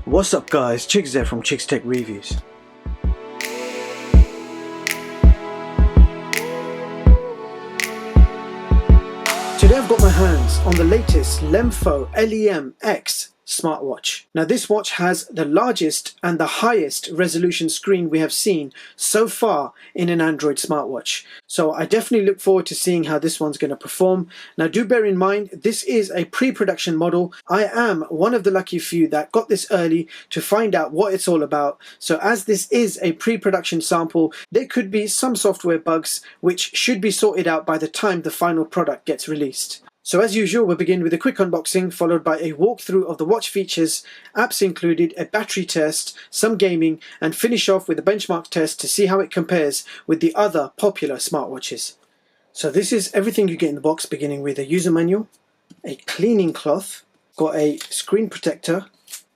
What's up guys, Chicks there from Chicks Tech Reviews. Today I've got my hands on the latest LEMFO LEM X smartwatch. Now this watch has the largest and the highest resolution screen we have seen so far in an Android smartwatch. So I definitely look forward to seeing how this one's going to perform. Now do bear in mind, this is a pre-production model. I am one of the lucky few that got this early to find out what it's all about. So as this is a pre-production sample, there could be some software bugs which should be sorted out by the time the final product gets released. So as usual, we'll begin with a quick unboxing followed by a walkthrough of the watch features, apps included, a battery test, some gaming, and finish off with a benchmark test to see how it compares with the other popular smartwatches. So this is everything you get in the box, beginning with a user manual, a cleaning cloth, got a screen protector,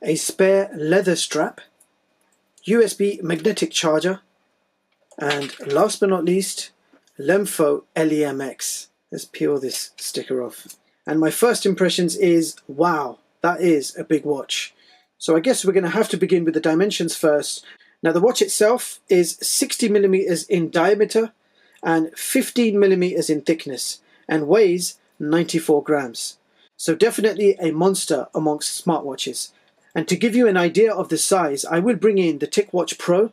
a spare leather strap, USB magnetic charger, and last but not least, LEMFO LEM X. Let's peel this sticker off. And my first impressions is, wow, that is a big watch. So I guess we're going to have to begin with the dimensions first. Now the watch itself is 60mm in diameter and 15mm in thickness and weighs 94 grams. So definitely a monster amongst smartwatches. And to give you an idea of the size, I will bring in the TicWatch Pro.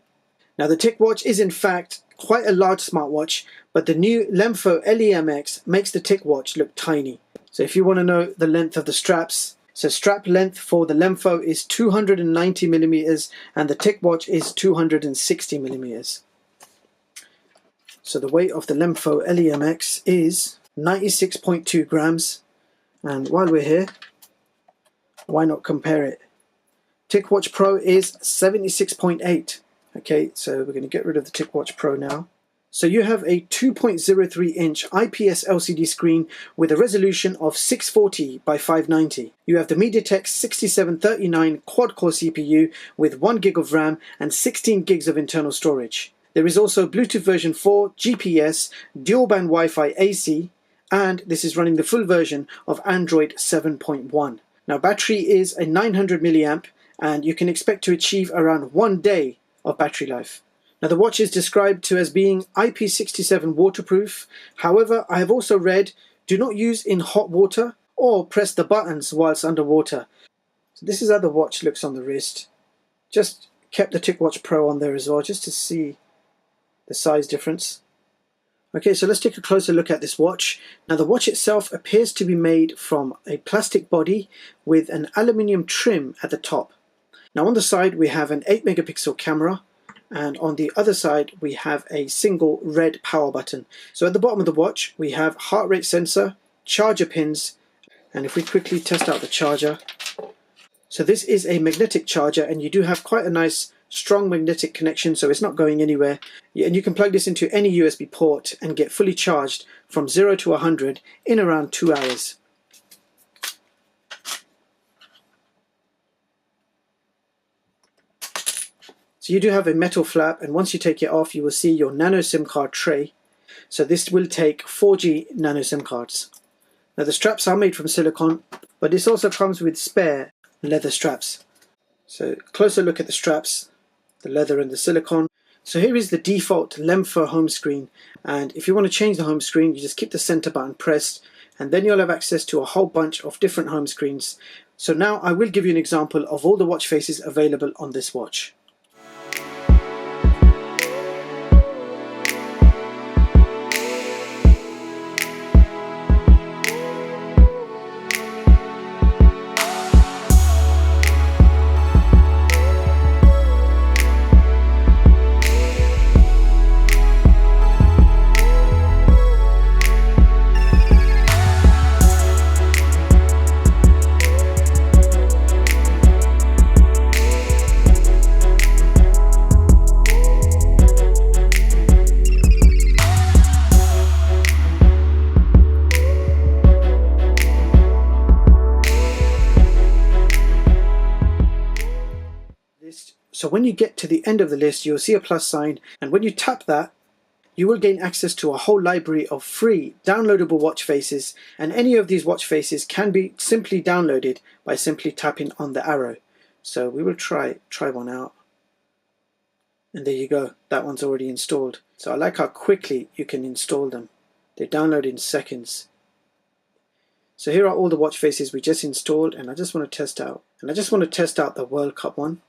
Now the TicWatch is in fact quite a large smartwatch, but the new LEMFO LEM X makes the TicWatch look tiny. So if you want to know the length of the straps, so strap length for the LEMFO is 290mm and the TicWatch is 260mm. So the weight of the LEMFO LEM X is 96.2 grams, and while we're here, why not compare it? TicWatch Pro is 76.8. Okay, so we're going to get rid of the TicWatch Pro now. So you have a 2.03 inch IPS LCD screen with a resolution of 640 by 590. You have the MTK 6739 Quad-core CPU with 1 gig of RAM and 16 gigs of internal storage. There is also Bluetooth version 4, GPS, dual band Wi-Fi AC, and this is running the full version of Android 7.1. Now battery is a 900 milliamp and you can expect to achieve around 1 day of battery life. Now the watch is described to as being IP67 waterproof. However, I have also read, do not use in hot water or press the buttons whilst underwater. So this is how the watch looks on the wrist. Just kept the TicWatch Pro on there as well, just to see the size difference. Okay, so let's take a closer look at this watch. Now the watch itself appears to be made from a plastic body with an aluminium trim at the top. Now on the side we have an 8 megapixel camera, and on the other side we have a single red power button. So at the bottom of the watch we have heart rate sensor, charger pins, and if we quickly test out the charger, so this is a magnetic charger and you do have quite a nice strong magnetic connection, so it's not going anywhere, and you can plug this into any USB port and get fully charged from 0 to 100 in around 2 hours. So you do have a metal flap, and once you take it off you will see your Nano SIM card tray. So this will take 4G Nano SIM cards. Now the straps are made from silicone, but this also comes with spare leather straps. So closer look at the straps, the leather and the silicone. So here is the default LEMFO home screen, and if you want to change the home screen you just keep the center button pressed and then you'll have access to a whole bunch of different home screens. So now I will give you an example of all the watch faces available on this watch. So when you get to the end of the list you'll see a plus sign, and when you tap that you will gain access to a whole library of free downloadable watch faces, and any of these watch faces can be simply downloaded by simply tapping on the arrow. So we will try one out. And there you go, that one's already installed. So I like how quickly you can install them. They download in seconds. So here are all the watch faces we just installed, and I just want to test out. And I just want to test out the World Cup one.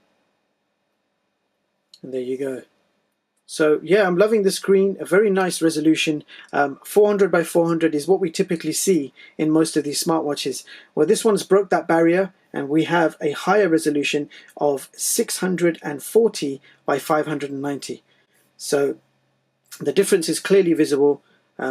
And there you go. So yeah, I'm loving the screen, a very nice resolution. 400 by 400 is what we typically see in most of these smartwatches. Well, this one's broke that barrier, and we have a higher resolution of 640 by 590. So the difference is clearly visible.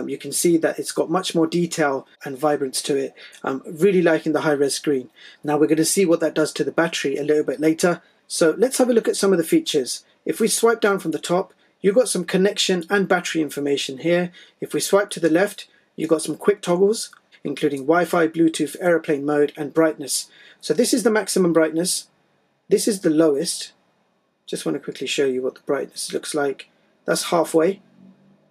You can see that it's got much more detail and vibrance to it. I'm really liking the high-res screen. Now we're going to see what that does to the battery a little bit later. So let's have a look at some of the features. If we swipe down from the top, you've got some connection and battery information here. If we swipe to the left, you've got some quick toggles, including Wi-Fi, Bluetooth, airplane mode, and brightness. So this is the maximum brightness. This is the lowest. Just want to quickly show you what the brightness looks like. That's halfway.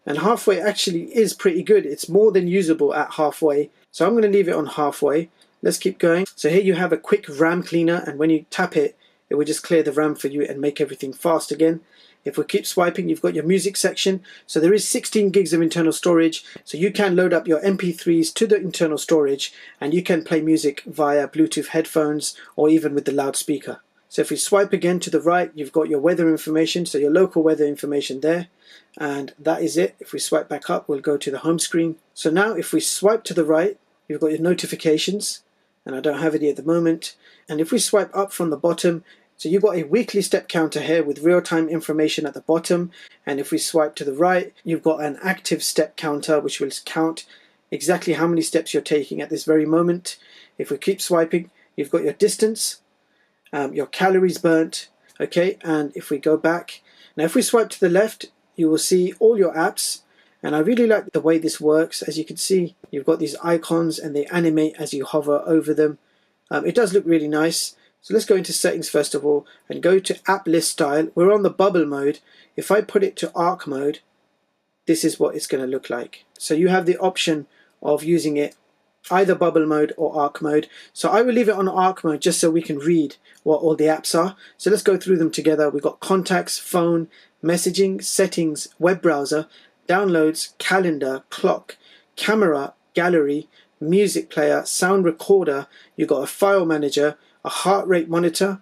And halfway actually is pretty good. It's more than usable at halfway. So I'm going to leave it on halfway. Let's keep going. So here you have a quick RAM cleaner, and when you tap it, it will just clear the RAM for you and make everything fast again. If we keep swiping, you've got your music section. So there is 16 gigs of internal storage. So you can load up your MP3s to the internal storage, and you can play music via Bluetooth headphones or even with the loudspeaker. So if we swipe again to the right, you've got your weather information, so your local weather information there. And that is it. If we swipe back up, we'll go to the home screen. So now if we swipe to the right, you've got your notifications, and I don't have any at the moment. And if we swipe up from the bottom, so you've got a weekly step counter here with real-time information at the bottom. And if we swipe to the right, you've got an active step counter which will count exactly how many steps you're taking at this very moment. If we keep swiping, you've got your distance, your calories burnt, okay? And if we go back, now if we swipe to the left, you will see all your apps. And I really like the way this works. As you can see, you've got these icons and they animate as you hover over them. It does look really nice. So let's go into settings first of all and go to app list style. We're on the bubble mode. If I put it to arc mode, this is what it's going to look like. So you have the option of using it either bubble mode or arc mode. So I will leave it on arc mode just so we can read what all the apps are. So let's go through them together. We've got contacts, phone, messaging, settings, web browser, downloads, calendar, clock, camera, gallery, music player, sound recorder. You've got a file manager, a heart rate monitor,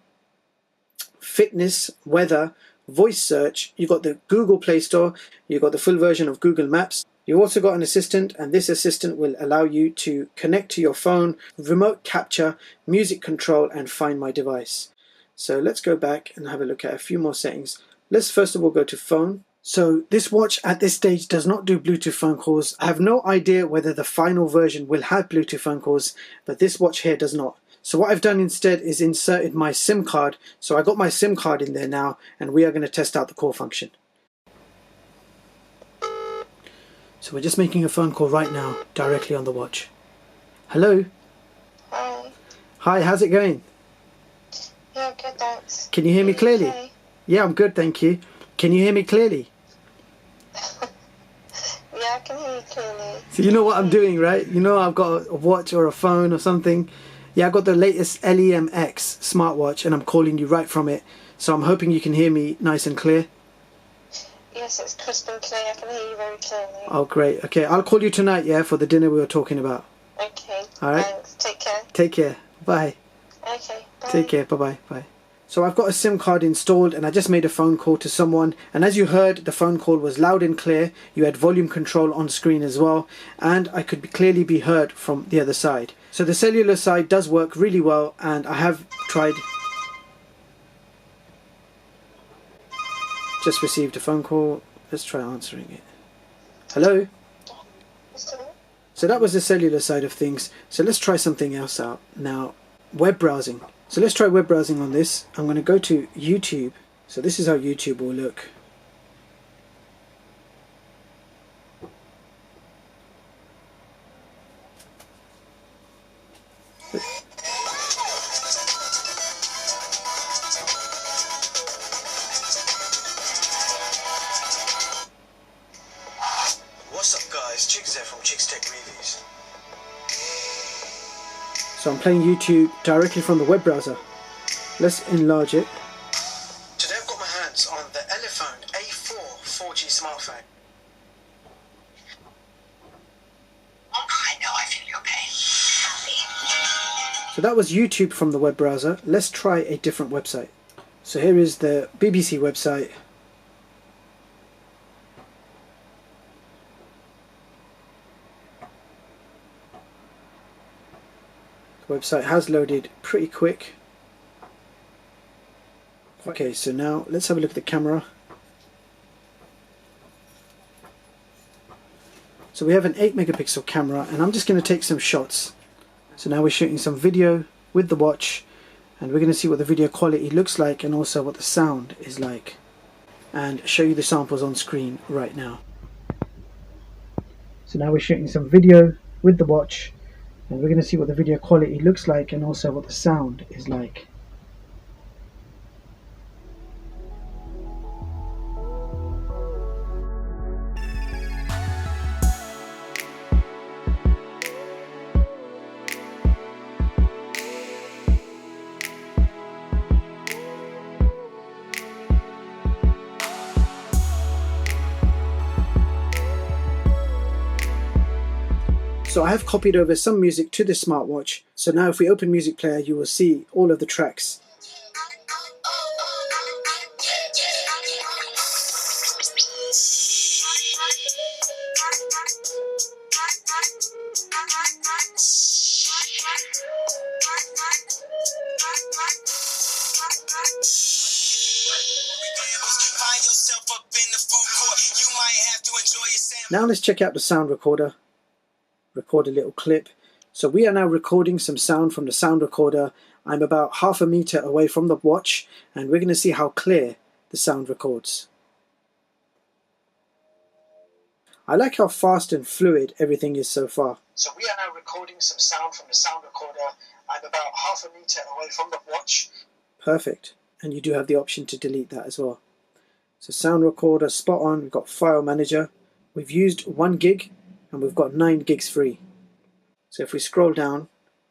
fitness, weather, voice search. You've got the Google Play Store. You've got the full version of Google Maps. You've also got an assistant, and this assistant will allow you to connect to your phone, remote capture, music control, and find my device. So let's go back and have a look at a few more settings. Let's first of all go to phone. So this watch at this stage does not do Bluetooth phone calls. I have no idea whether the final version will have Bluetooth phone calls, but this watch here does not. So what I've done instead is inserted my SIM card. So I got my SIM card in there now, and we are going to test out the call function. So we're just making a phone call right now, directly on the watch. Hello? Hi. Hi, how's it going? Yeah, good, thanks. Can you hear me clearly? Okay. Yeah, I'm good, thank you. Can you hear me clearly? Yeah, I can hear you clearly. So you know what I'm doing, right? You know I've got a watch or a phone or something. Yeah, I got the latest LEMX smartwatch, and I'm calling you right from it. So I'm hoping you can hear me nice and clear. Yes, it's crystal clear. I can hear you very clearly. Oh, great. Okay, I'll call you tonight, yeah, for the dinner we were talking about. Okay. All right. Thanks. Take care. Take care. Bye. Okay. Bye. Take care. Bye-bye. Bye. So I've got a SIM card installed, and I just made a phone call to someone, and as you heard, the phone call was loud and clear. You had volume control on screen as well, and I could clearly be heard from the other side. So the cellular side does work really well, and I have tried. Just received a phone call. Let's try answering it. Hello? So that was the cellular side of things. So let's try something else out. Now, web browsing. So let's try web browsing on this. I'm going to go to YouTube. So this is how YouTube will look. What's up guys, Chicks here from Chicks Tech Reviews. So I'm playing YouTube directly from the web browser. Let's enlarge it. Today I've got my hands on the Elephone A4 4G smartphone. I know I feel your pain. So that was YouTube from the web browser. Let's try a different website. So here is the BBC website. The website has loaded pretty quick. Okay, so now let's have a look at the camera. So we have an 8 megapixel camera, and I'm just going to take some shots. So now we're shooting some video with the watch, and we're going to see what the video quality looks like and also what the sound is like, and show you the samples on screen right now. So now we're shooting some video with the watch, and we're going to see what the video quality looks like and also what the sound is like. So I have copied over some music to this smartwatch. So now if we open Music Player, you will see all of the tracks. Now let's check out the sound recorder. Record a little clip. So we are now recording some sound from the sound recorder. I'm about half a meter away from the watch, and we're going to see how clear the sound records. I like how fast and fluid everything is so far. So we are now recording some sound from the sound recorder. I'm about half a meter away from the watch. Perfect. And you do have the option to delete that as well. So sound recorder, spot on. We've got file manager. We've used 1 gig and we've got 9 gigs free. So if we scroll down,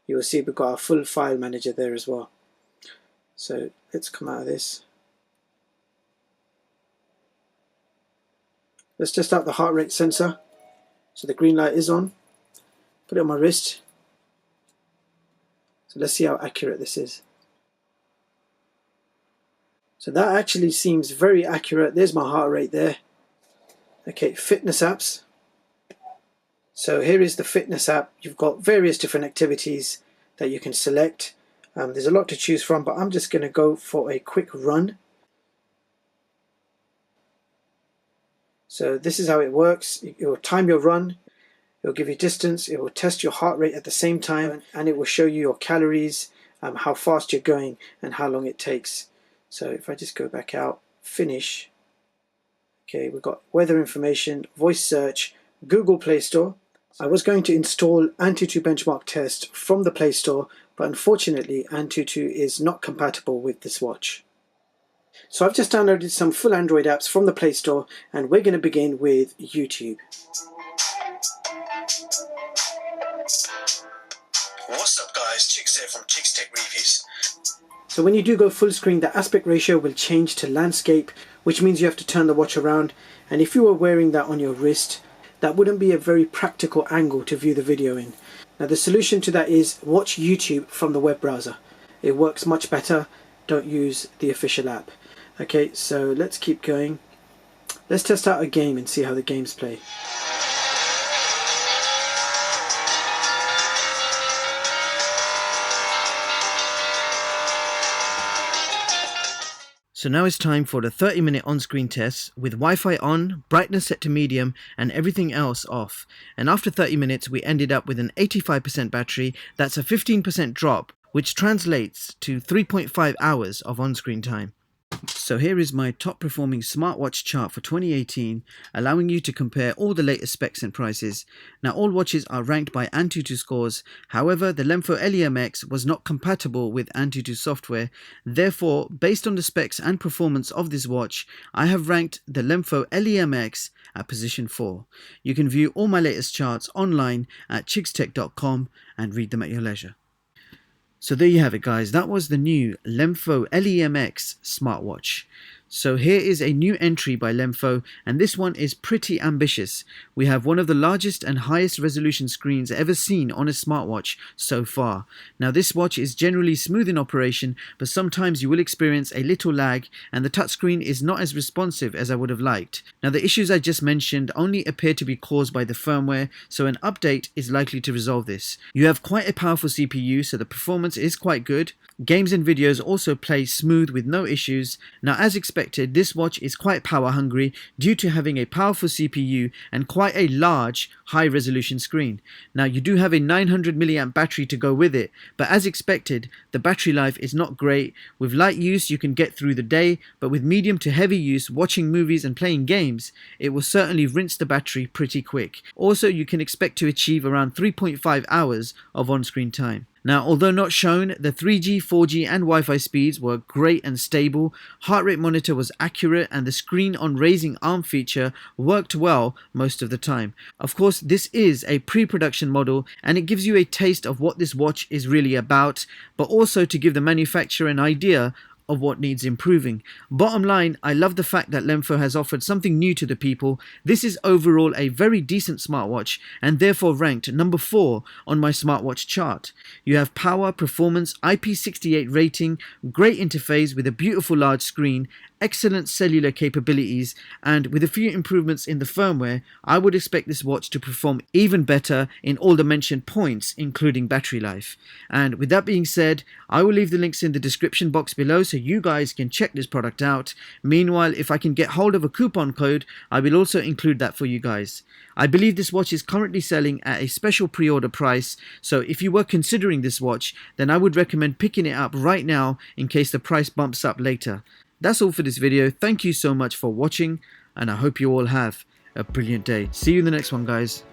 you will see we've got our full file manager there as well. So let's come out of this. Let's test out the heart rate sensor. So the green light is on. Put it on my wrist. So let's see how accurate this is. So that actually seems very accurate. There's my heart rate there. Okay, fitness apps. So here is the fitness app. You've got various different activities that you can select. There's a lot to choose from, but I'm just going to go for a quick run. So this is how it works. It will time your run. It will give you distance. It will test your heart rate at the same time, and it will show you your calories, how fast you're going, and how long it takes. So if I just go back out, finish. Okay, we've got weather information, voice search, Google Play Store. I was going to install Antutu Benchmark Test from the Play Store, but unfortunately Antutu is not compatible with this watch. So I've just downloaded some full Android apps from the Play Store, and we're going to begin with YouTube. What's up guys, Chicks here from Chicks Tech Reviews. So when you do go full screen, the aspect ratio will change to landscape, which means you have to turn the watch around, and if you were wearing that on your wrist, that wouldn't be a very practical angle to view the video in. Now the solution to that is watch YouTube from the web browser. It works much better. Don't use the official app. Okay, so let's keep going. Let's test out a game and see how the games play. So now it's time for the 30-minute on-screen test with Wi-Fi on, brightness set to medium and everything else off. And after 30 minutes we ended up with an 85% battery. That's a 15% drop, which translates to 3.5 hours of on-screen time. So here is my top performing smartwatch chart for 2018, allowing you to compare all the latest specs and prices. Now all watches are ranked by Antutu scores, however the LEMFO LEM-X was not compatible with Antutu software. Therefore, based on the specs and performance of this watch, I have ranked the LEMFO LEM-X at position 4. You can view all my latest charts online at chickstech.com and read them at your leisure. So there you have it, guys. That was the new LEMFO LEMX smartwatch. So here is a new entry by LEMFO, and this one is pretty ambitious. We have one of the largest and highest resolution screens ever seen on a smartwatch so far. Now this watch is generally smooth in operation, but sometimes you will experience a little lag and the touchscreen is not as responsive as I would have liked. Now the issues I just mentioned only appear to be caused by the firmware, so an update is likely to resolve this. You have quite a powerful CPU, so the performance is quite good. Games and videos also play smooth with no issues. Now as expected, this watch is quite power hungry due to having a powerful CPU and quite a large high resolution screen. Now you do have a 900 mAh battery to go with it, but as expected the battery life is not great. With light use you can get through the day, but with medium to heavy use, watching movies and playing games, it will certainly rinse the battery pretty quick. Also you can expect to achieve around 3.5 hours of on-screen time. Now, although not shown, the 3G, 4G and Wi-Fi speeds were great and stable, heart rate monitor was accurate, and the screen on raising arm feature worked well most of the time. Of course, this is a pre-production model and it gives you a taste of what this watch is really about, but also to give the manufacturer an idea of what needs improving. Bottom line, I love the fact that LEMFO has offered something new to the people. This is overall a very decent smartwatch and therefore ranked number 4 on my smartwatch chart. You have power, performance, IP68 rating, great interface with a beautiful large screen, excellent cellular capabilities, and with a few improvements in the firmware, I would expect this watch to perform even better in all the mentioned points, including battery life. And with that being said, I will leave the links in the description box below so you guys can check this product out. Meanwhile, if I can get hold of a coupon code, I will also include that for you guys. I believe this watch is currently selling at a special pre-order price, so if you were considering this watch, then I would recommend picking it up right now in case the price bumps up later. That's all for this video. Thank you so much for watching, and I hope you all have a brilliant day. See you in the next one, guys.